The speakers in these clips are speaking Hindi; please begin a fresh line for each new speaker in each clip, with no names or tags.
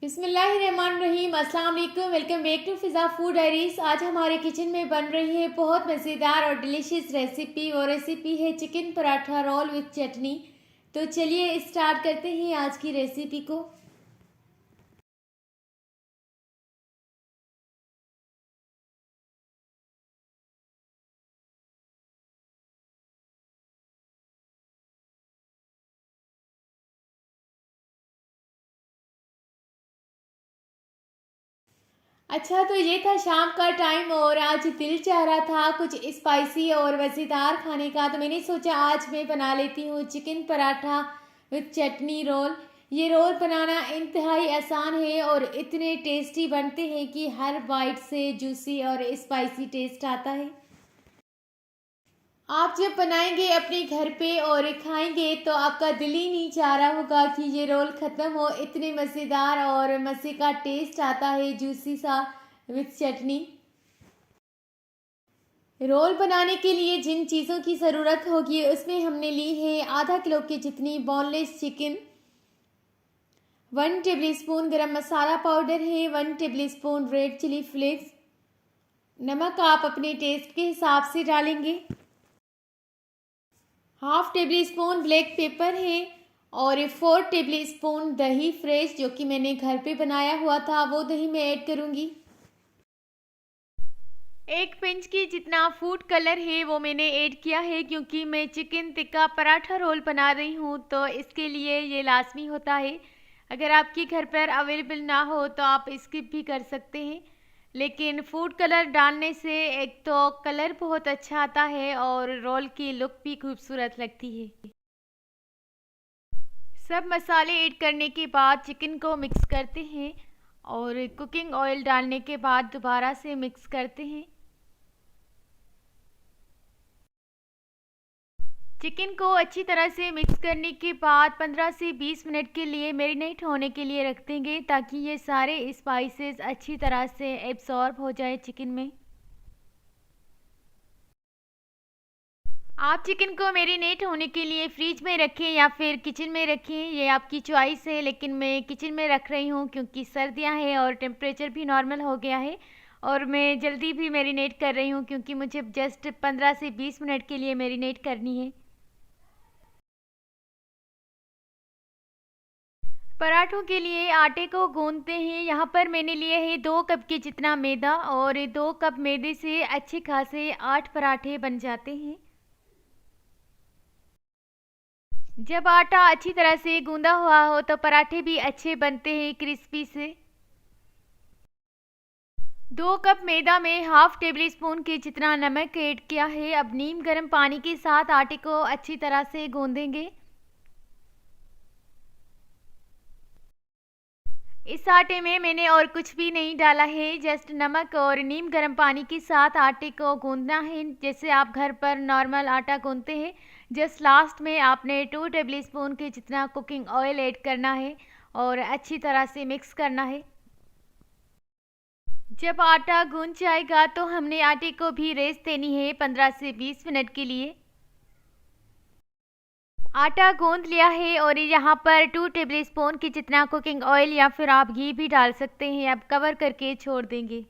बिस्मिल्लाहिर्रहमानिर्रहीम। अस्सलाम वालेकुम। Welcome back to Fiza food diaries. आज हमारे किचन में बन रही है बहुत मज़ेदार और डिलीशियस रेसिपी। वो रेसिपी है चिकन पराठा रोल विद चटनी। तो चलिए स्टार्ट करते हैं आज की रेसिपी को। अच्छा, तो ये था शाम का टाइम और आज दिल चाह रहा था कुछ स्पाइसी और मज़ेदार खाने का, तो मैंने सोचा आज मैं बना लेती हूँ chicken paratha with chutney roll. ये रोल बनाना इंतहाई आसान है और इतने टेस्टी बनते हैं कि हर बाइट से जूसी और स्पाइसी टेस्ट आता है। आप जब बनाएंगे अपने घर पे और खाएंगे तो आपका दिल ही नहीं चाह रहा होगा कि ये रोल ख़त्म हो। इतने मज़ेदार और मज़े का टेस्ट आता है जूसी सा विथ चटनी। रोल बनाने के लिए जिन चीज़ों की ज़रूरत होगी उसमें हमने ली है आधा किलो की जितनी बोनलेस चिकन, 1 टेबल स्पून गरम मसाला पाउडर है, 1 tablespoon red chilli flakes, नमक आप अपने टेस्ट के हिसाब से डालेंगे, ½ टेबल स्पून ब्लैक पेपर है और 4 टेबल स्पून दही फ्रेश जो कि मैंने घर पे बनाया हुआ था वो दही मैं ऐड करूँगी। 1 पिंच की जितना फूड कलर है वो मैंने ऐड किया है क्योंकि मैं चिकन टिक्का पराठा रोल बना रही हूँ तो इसके लिए ये लाजमी होता है। अगर आपके घर पर अवेलेबल ना हो तो आप स्किप भी कर सकते हैं, लेकिन फूड कलर डालने से एक तो कलर बहुत अच्छा आता है और रोल की लुक भी खूबसूरत लगती है। सब मसाले ऐड करने के बाद चिकन को मिक्स करते हैं और कुकिंग ऑयल डालने के बाद दोबारा से मिक्स करते हैं। चिकन को अच्छी तरह से मिक्स करने के बाद 15 से 20 मिनट के लिए मैरिनेट होने के लिए रख देंगे ताकि ये सारे स्पाइसेस अच्छी तरह से एब्सॉर्ब हो जाए चिकन में। आप चिकन को मैरिनेट होने के लिए फ्रिज में रखें या फिर किचन में रखें, ये आपकी चॉइस है, लेकिन मैं किचन में रख रही हूँ क्योंकि सर्दियाँ हैं और टेम्परेचर भी नॉर्मल हो गया है और मैं जल्दी भी मैरिनेट कर रही हूँ क्योंकि मुझे जस्ट 15 से 20 मिनट के लिए मैरिनेट करनी है। पराठों के लिए आटे को गूंदते हैं। यहाँ पर मैंने लिए है 2 कप के जितना मैदा और 2 कप मैदे से अच्छे खासे 8 पराठे बन जाते हैं। जब आटा अच्छी तरह से गूंदा हुआ हो तो पराठे भी अच्छे बनते हैं क्रिस्पी से। 2 कप मैदा में ½ टेबल स्पून के जितना नमक ऐड किया है। अब नीम गर्म पानी के साथ आटे को अच्छी तरह से गूंदेंगे। इस आटे में मैंने और कुछ भी नहीं डाला है, जस्ट नमक और नीम गर्म पानी के साथ आटे को गूंदना है जैसे आप घर पर नॉर्मल आटा गूंदते हैं। जस्ट लास्ट में आपने 2 टेबल स्पून के जितना कुकिंग ऑयल ऐड करना है और अच्छी तरह से मिक्स करना है। जब आटा गूंद जाएगा तो हमने आटे को भी रेस्ट देनी है 15 से 20 मिनट के लिए। आटा गूंद लिया है और यहाँ पर 2 टेबल स्पून की जितना कुकिंग ऑयल या फिर आप घी भी डाल सकते हैं। अब कवर करके छोड़ देंगे।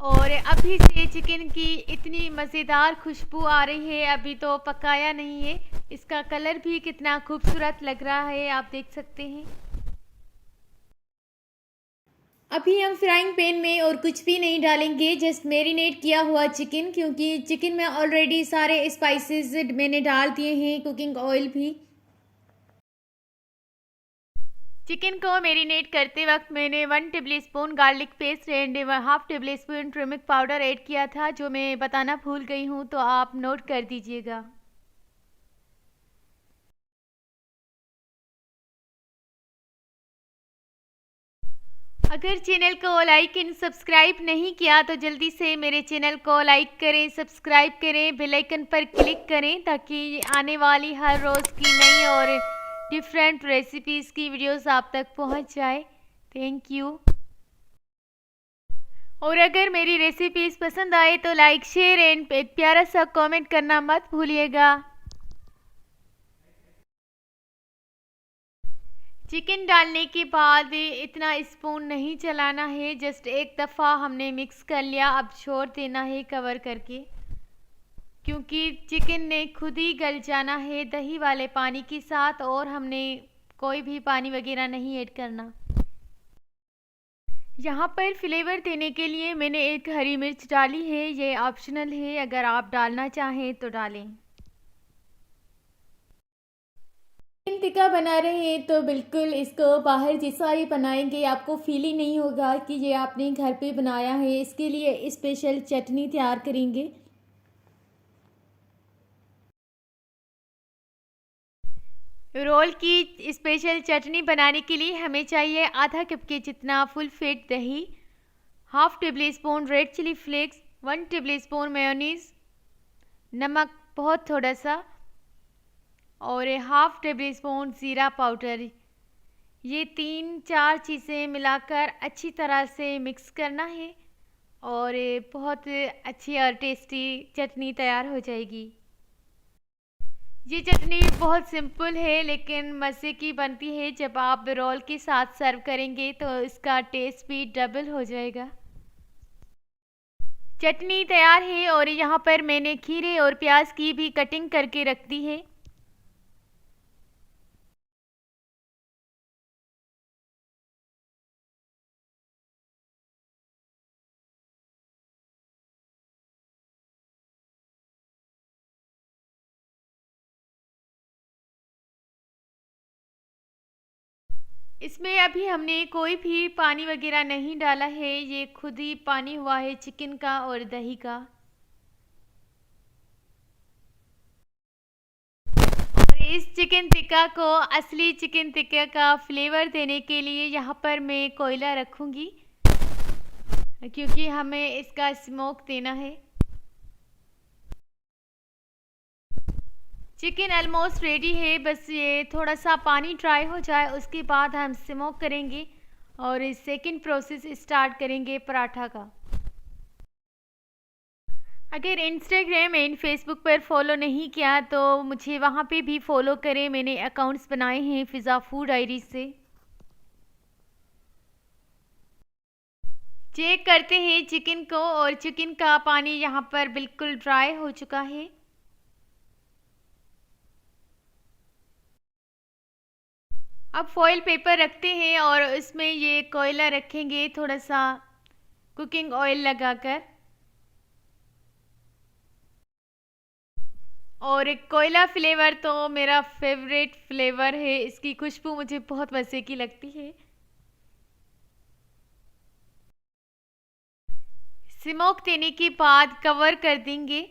और अभी से चिकन की इतनी मज़ेदार खुशबू आ रही है, अभी तो पकाया नहीं है। इसका कलर भी कितना खूबसूरत लग रहा है, आप देख सकते हैं। अभी हम फ्राइंग पैन में और कुछ भी नहीं डालेंगे, जस्ट मैरिनेट किया हुआ चिकन, क्योंकि चिकन में ऑलरेडी सारे स्पाइसेस मैंने डाल दिए हैं, कुकिंग ऑयल भी। चिकन को मैरिनेट करते वक्त मैंने 1 table spoon garlic paste and ½ table spoon turmeric powder add किया था, जो मैं बताना भूल गई हूँ, तो आप नोट कर दीजिएगा। अगर चैनल को लाइक एंड सब्सक्राइब नहीं किया तो जल्दी से मेरे चैनल को लाइक करें, सब्सक्राइब करें, बेल आइकन पर क्लिक करें ताकि आने वाली हर रोज़ की नई और डिफरेंट रेसिपीज़ की वीडियोस आप तक पहुंच जाए। Thank you. और अगर मेरी रेसिपीज़ पसंद आए तो लाइक, शेयर एंड एक प्यारा सा कमेंट करना मत भूलिएगा। चिकन डालने के बाद इतना स्पून नहीं चलाना है, जस्ट एक दफ़ा हमने मिक्स कर लिया। अब छोड़ देना है कवर करके, क्योंकि चिकन ने खुद ही गल जाना है दही वाले पानी के साथ और हमने कोई भी पानी वगैरह नहीं ऐड करना। यहाँ पर फ्लेवर देने के लिए मैंने एक हरी मिर्च डाली है, ये ऑप्शनल है, अगर आप डालना चाहें तो डालें। चिकन टिक्का बना रहे हैं तो बिल्कुल इसको बाहर जैसा ही बनाएंगे, आपको फील ही नहीं होगा कि ये आपने घर पे बनाया है। इसके लिए स्पेशल चटनी तैयार करेंगे। रोल की स्पेशल चटनी बनाने के लिए हमें चाहिए आधा कप के जितना फुल फैट दही, half tablespoon red chilli flakes, 1 tablespoon mayonnaise, नमक बहुत थोड़ा सा और हाफ टेबल स्पून ज़ीरा पाउडर। ये 3-4 चीज़ें मिलाकर अच्छी तरह से मिक्स करना है और बहुत अच्छी और टेस्टी चटनी तैयार हो जाएगी। ये चटनी बहुत सिंपल है लेकिन मज़े की बनती है। जब आप रोल के साथ सर्व करेंगे तो इसका टेस्ट भी डबल हो जाएगा। चटनी तैयार है और यहाँ पर मैंने खीरे और प्याज की भी कटिंग करके रख दी है। इसमें अभी हमने कोई भी पानी वगैरह नहीं डाला है, ये खुद ही पानी हुआ है चिकन का और दही का। और इस चिकन टिक्का को असली चिकन टिक्का का फ्लेवर देने के लिए यहाँ पर मैं कोयला रखूँगी, क्योंकि हमें इसका स्मोक देना है। चिकन ऑलमोस्ट रेडी है, बस ये थोड़ा सा पानी ड्राई हो जाए उसके बाद हम स्मोक करेंगे और सेकंड प्रोसेस स्टार्ट करेंगे पराठा का। अगर इंस्टाग्राम एंड फेसबुक पर फॉलो नहीं किया तो मुझे वहाँ पे भी फॉलो करें, मैंने अकाउंट्स बनाए हैं फ़िज़ा फूड डायरी से। चेक करते हैं चिकन को और चिकन का पानी यहाँ पर बिल्कुल ड्राई हो चुका है। अब फॉइल पेपर रखते हैं और इसमें ये कोयला रखेंगे थोड़ा सा कुकिंग ऑयल लगाकर। और कोयला फ्लेवर तो मेरा फेवरेट फ्लेवर है, इसकी खुशबू मुझे बहुत मज़े की लगती है। स्मोक देने के बाद कवर कर देंगे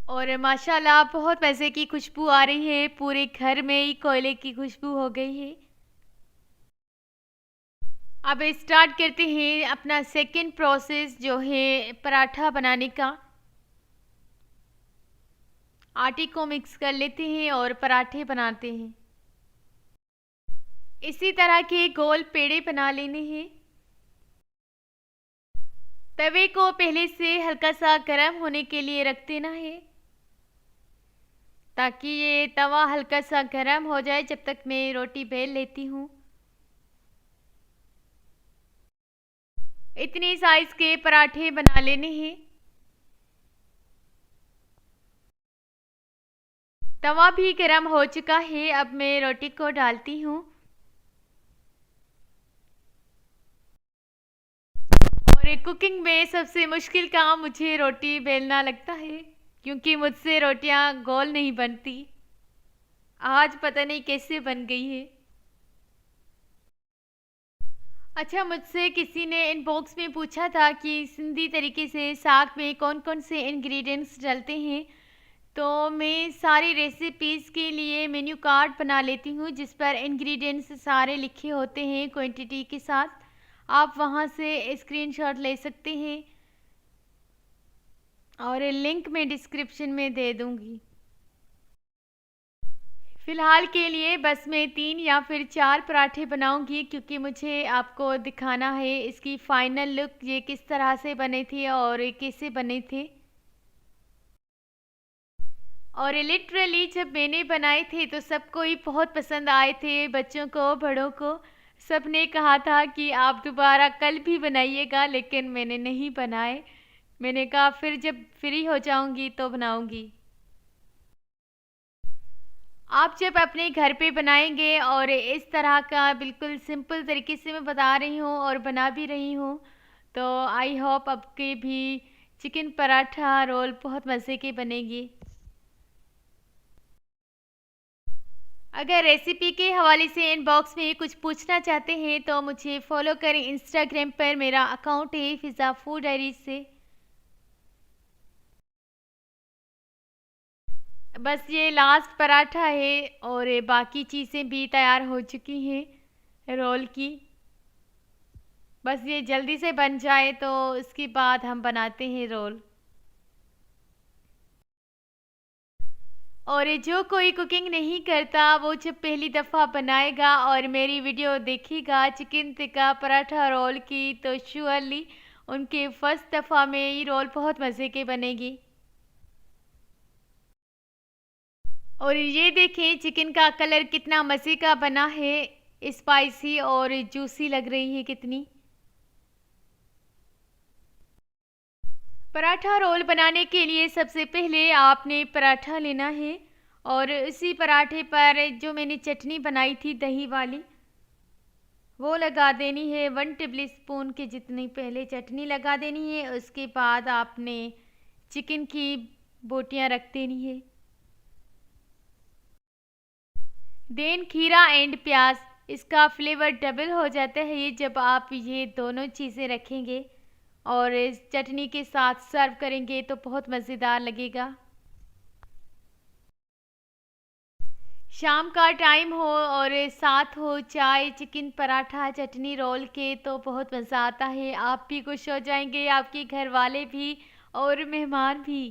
और माशाल्लाह बहुत मज़े की खुशबू आ रही है, पूरे घर में ही कोयले की खुशबू हो गई है। अब स्टार्ट करते हैं अपना सेकंड प्रोसेस जो है पराठा बनाने का। आटे को मिक्स कर लेते हैं और पराठे बनाते हैं। इसी तरह के गोल पेड़े बना लेने हैं। तवे को पहले से हल्का सा गर्म होने के लिए रख देना है ताकि ये तवा हल्का सा गर्म हो जाए जब तक मैं रोटी बेल लेती हूँ। इतनी साइज के पराठे बना लेने हैं। तवा भी गर्म हो चुका है, अब मैं रोटी को डालती हूँ और कुकिंग में सबसे मुश्किल काम मुझे रोटी बेलना लगता है, क्योंकि मुझसे रोटियां गोल नहीं बनती। आज पता नहीं कैसे बन गई है। अच्छा, मुझसे किसी ने इनबॉक्स में पूछा था कि सिंधी तरीके से साग में कौन कौन से इंग्रेडिएंट्स डलते हैं, तो मैं सारी रेसिपीज़ के लिए मेन्यू कार्ड बना लेती हूँ जिस पर इंग्रेडिएंट्स सारे लिखे होते हैं क्वांटिटी के साथ। आप वहाँ से स्क्रीनशॉट ले सकते हैं और लिंक मैं डिस्क्रिप्शन में दे दूँगी। फ़िलहाल के लिए बस मैं 3 या फिर 4 पराठे बनाऊँगी क्योंकि मुझे आपको दिखाना है इसकी फ़ाइनल लुक ये किस तरह से बने थे और कैसे बने थे। और लिटरली जब मैंने बनाए थे तो सबको ही बहुत पसंद आए थे, बच्चों को, बड़ों को। सब ने कहा था कि आप दोबारा कल भी बनाइएगा, लेकिन मैंने नहीं बनाए। मैंने कहा फिर जब फ्री हो जाऊंगी तो बनाऊंगी। आप जब अपने घर पे बनाएंगे और इस तरह का बिल्कुल सिंपल तरीके से मैं बता रही हूँ और बना भी रही हूँ, तो आई होप आपके भी चिकन पराठा रोल बहुत मज़े के बनेगी। अगर रेसिपी के हवाले से इनबॉक्स में कुछ पूछना चाहते हैं तो मुझे फॉलो करें। इंस्टाग्राम पर मेरा अकाउंट है फिज़ा फूड डायरीज से। बस ये लास्ट पराठा है और बाकी चीज़ें भी तैयार हो चुकी हैं रोल की। बस ये जल्दी से बन जाए तो उसके बाद हम बनाते हैं रोल। और जो कोई कुकिंग नहीं करता वो जब पहली दफ़ा बनाएगा और मेरी वीडियो देखेगा चिकन टिक्का पराठा रोल की, तो श्योरली उनके फर्स्ट दफ़ा में ये रोल बहुत मज़े के बनेगी। और ये देखें चिकन का कलर कितना मज़े का बना है, स्पाइसी और जूसी लग रही है कितनी। पराठा रोल बनाने के लिए सबसे पहले आपने पराठा लेना है और इसी पराठे पर जो मैंने चटनी बनाई थी दही वाली वो लगा देनी है। 1 टेबल स्पून के जितनी पहले चटनी लगा देनी है। उसके बाद आपने चिकन की बोटियां रख देनी है। देन खीरा एंड प्याज, इसका फ्लेवर डबल हो जाता है ये जब आप ये दोनों चीज़ें रखेंगे और इस चटनी के साथ सर्व करेंगे तो बहुत मज़ेदार लगेगा। शाम का टाइम हो और साथ हो चाय, चिकन पराठा, चटनी रोल के तो बहुत मज़ा आता है। आप भी खुश हो जाएंगे, आपके घर वाले भी और मेहमान भी।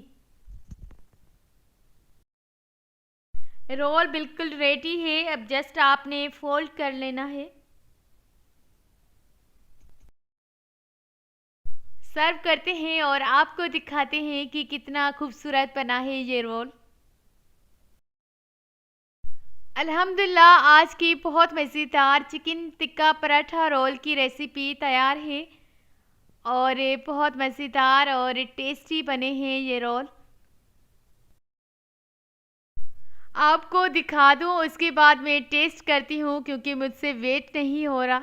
रोल बिल्कुल रेडी है, अब जस्ट आपने फोल्ड कर लेना है। सर्व करते हैं और आपको दिखाते हैं कि कितना खूबसूरत बना है ये रोल। अल्हम्दुलिल्लाह आज की बहुत मज़ेदार चिकन टिक्का पराठा रोल की रेसिपी तैयार है और बहुत मज़ेदार और टेस्टी बने हैं ये रोल। आपको दिखा दूं उसके बाद मैं टेस्ट करती हूँ क्योंकि मुझसे वेट नहीं हो रहा।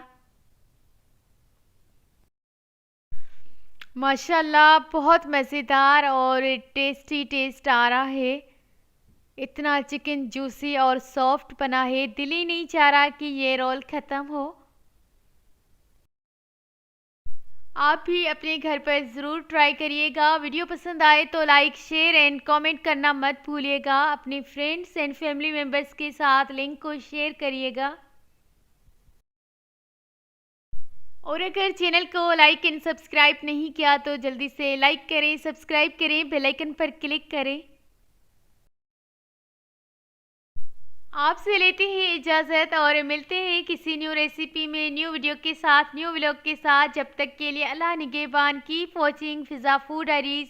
माशाल्लाह बहुत मज़ेदार और टेस्टी टेस्ट आ रहा है। इतना चिकन जूसी और सॉफ्ट बना है, दिल ही नहीं चाह रहा कि ये रोल ख़त्म हो। आप भी अपने घर पर ज़रूर ट्राई करिएगा। वीडियो पसंद आए तो लाइक शेयर एंड कमेंट करना मत भूलिएगा। अपने फ्रेंड्स एंड फैमिली मेम्बर्स के साथ लिंक को शेयर करिएगा। और अगर चैनल को लाइक एंड सब्सक्राइब नहीं किया तो जल्दी से लाइक करें, सब्सक्राइब करें, बेल आइकन पर क्लिक करें। आपसे लेते हैं इजाज़त और मिलते हैं किसी न्यू रेसिपी में, न्यू वीडियो के साथ, न्यू व्लॉग के साथ। जब तक के लिए अल्लाह निगहबान। कीप वॉचिंग फिज़ा फूड डायरीज।